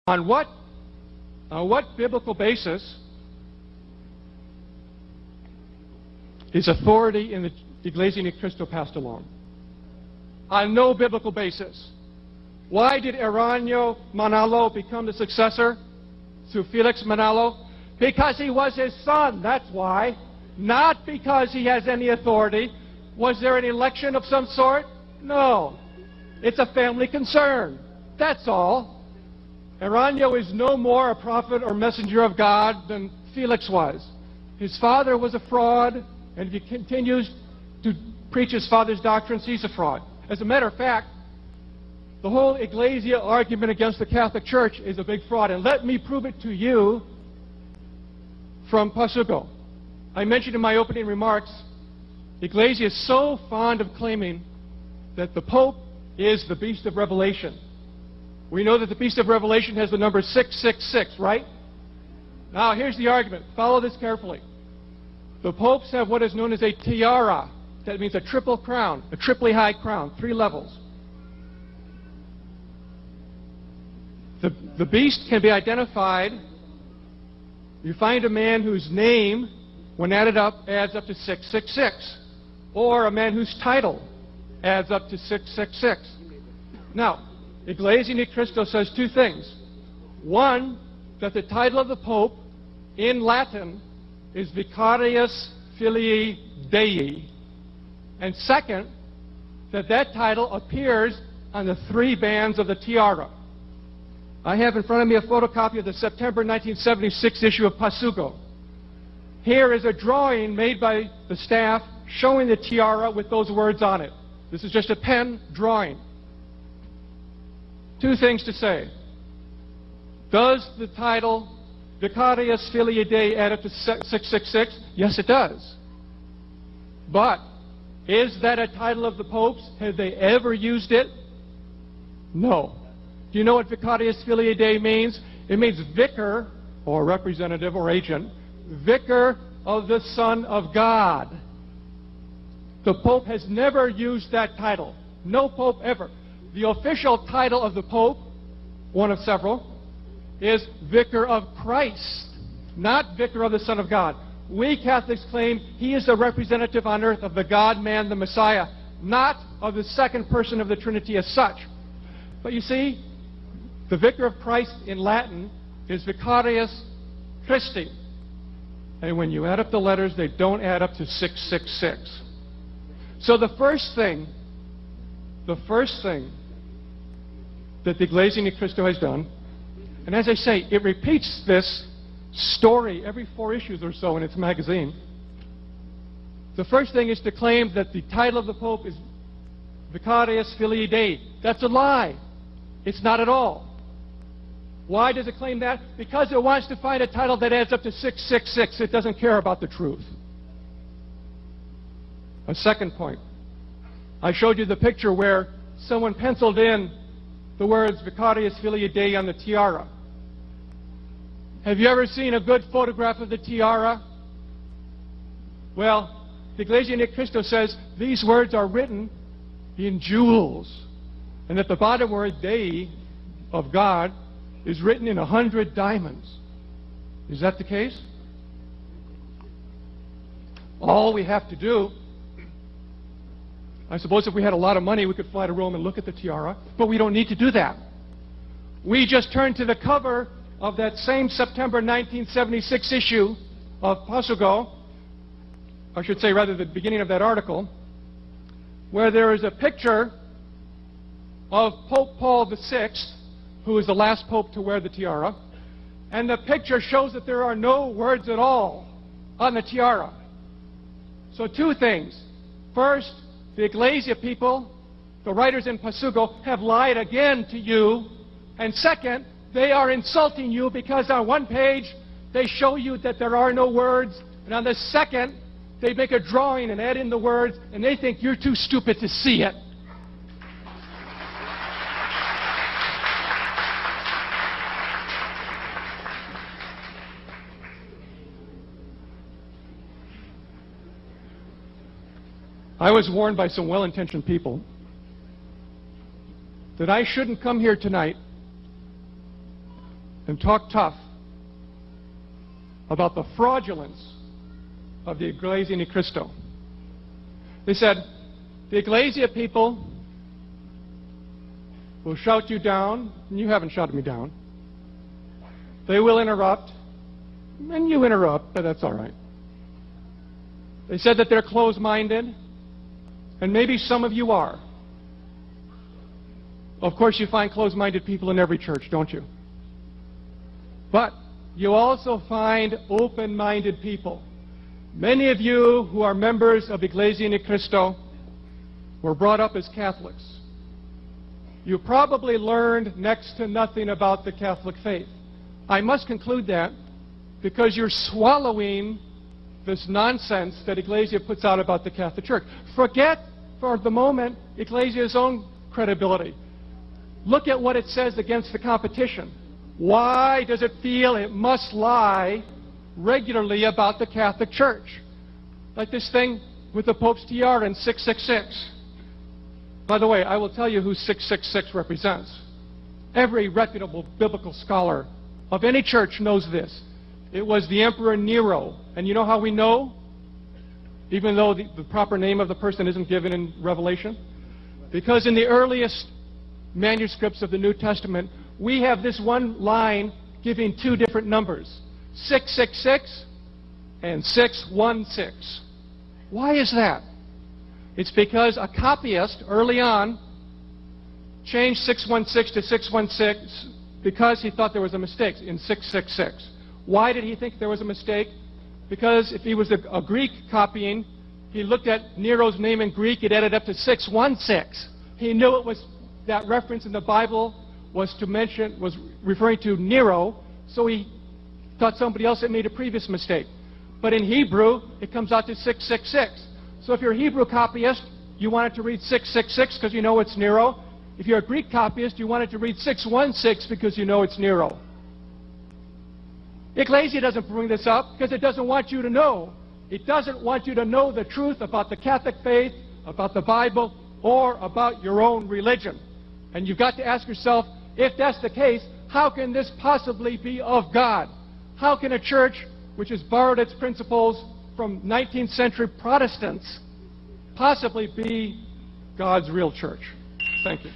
On what biblical basis is authority in the Iglesia Ni Cristo passed along? On no biblical basis. Why did Eraño Manalo become the successor to Felix Manalo? Because he was his son, that's why. Not because he has any authority. Was there an election of some sort? No. It's a family concern. That's all. Eraño is no more a prophet or messenger of God than Felix was. His father was a fraud, and if he continues to preach his father's doctrines, he's a fraud. As a matter of fact, the whole Iglesia argument against the Catholic Church is a big fraud, and let me prove it to you from Pasugo. I mentioned in my opening remarks, Iglesia is so fond of claiming that the Pope is the beast of Revelation. We know that the beast of Revelation has the number 666, right? Now, here's the argument. Follow this carefully. The popes have what is known as a tiara. That means a triple crown, a triply high crown, 3 levels. The beast can be identified. You find a man whose name, when added up, adds up to 666. Or a man whose title adds up to 666. Now, Iglesia Ni Cristo says 2 things. One, that the title of the Pope in Latin is Vicarius Filii Dei. And second, that that title appears on the 3 bands of the tiara. I have in front of me a photocopy of the September 1976 issue of Pasugo. Here is a drawing made by the staff showing the tiara with those words on it. This is just a pen drawing. 2 things to say. Does the title Vicarius Filii Dei add up to 666? Yes, it does. But is that a title of the popes? Have they ever used it? No. Do you know what Vicarius Filii Dei means? It means vicar, or representative, or agent, vicar of the Son of God. The Pope has never used that title. No Pope ever. The official title of the Pope, one of several, is Vicar of Christ, not Vicar of the Son of God. We Catholics claim he is the representative on earth of the God-man, the Messiah, not of the second person of the Trinity as such. But you see, the Vicar of Christ in Latin is Vicarius Christi. And when you add up the letters, they don't add up to 666. So the first thing that the Iglesia Ni Cristo has done, and as I say, it repeats this story every 4 issues or so in its magazine. The first thing is to claim that the title of the Pope is Vicarius Filii Dei. That's a lie. It's not at all. Why does it claim that? Because it wants to find a title that adds up to 666. It doesn't care about the truth. A second point. I showed you the picture where someone penciled in the words Vicarius Filii Dei on the tiara. Have you ever seen a good photograph of the tiara? Well, the Iglesia Ni Cristo says these words are written in jewels, and that the bottom word Dei, of God, is written in 100 diamonds. Is that the case? All we have to do, I suppose if we had a lot of money, we could fly to Rome and look at the tiara, but we don't need to do that. We just turn to the cover of that same September 1976 issue of Pasugo, I should say rather the beginning of that article, where there is a picture of Pope Paul VI, who is the last pope to wear the tiara, and the picture shows that there are no words at all on the tiara. So 2 things. First, the Iglesia people, the writers in Pasugo, have lied again to you. And second, they are insulting you because on one page they show you that there are no words, and on the second they make a drawing and add in the words, and they think you're too stupid to see it. I was warned by some well-intentioned people that I shouldn't come here tonight and talk tough about the fraudulence of the Iglesia Ni Cristo. They said, the Iglesia people will shout you down, and you haven't shouted me down. They will interrupt, and you interrupt, but that's all right. They said that they're closed-minded, and maybe some of you are. Of course, you find closed-minded people in every church, don't you? But you also find open-minded people. Many of you who are members of Iglesia Ni Cristo were brought up as Catholics. You probably learned next to nothing about the Catholic faith. I must conclude that because you're swallowing this nonsense that Iglesia puts out about the Catholic Church. Forget for the moment Iglesia's own credibility. Look at what it says against the competition. Why does it feel it must lie regularly about the Catholic Church? Like this thing with the Pope's tiara in 666. By the way, I will tell you who 666 represents. Every reputable biblical scholar of any church knows this. It was the Emperor Nero. And you know how we know? Even though the proper name of the person isn't given in Revelation? Because in the earliest manuscripts of the New Testament, we have this one line giving two different numbers, 666 and 616. Why is that? It's because a copyist early on changed 616 to 616 because he thought there was a mistake in 666. Why did he think there was a mistake? Because if he was a Greek copying, he looked at Nero's name in Greek, it added up to 616. He knew it was that reference in the Bible was referring to Nero, so he thought somebody else had made a previous mistake. But in Hebrew, it comes out to 666. So if you're a Hebrew copyist, you want it to read 666 because you know it's Nero. If you're a Greek copyist, you want it to read 616 because you know it's Nero. Iglesia doesn't bring this up because it doesn't want you to know. It doesn't want you to know the truth about the Catholic faith, about the Bible, or about your own religion. And you've got to ask yourself, if that's the case, how can this possibly be of God? How can a church which has borrowed its principles from 19th century Protestants possibly be God's real church? Thank you.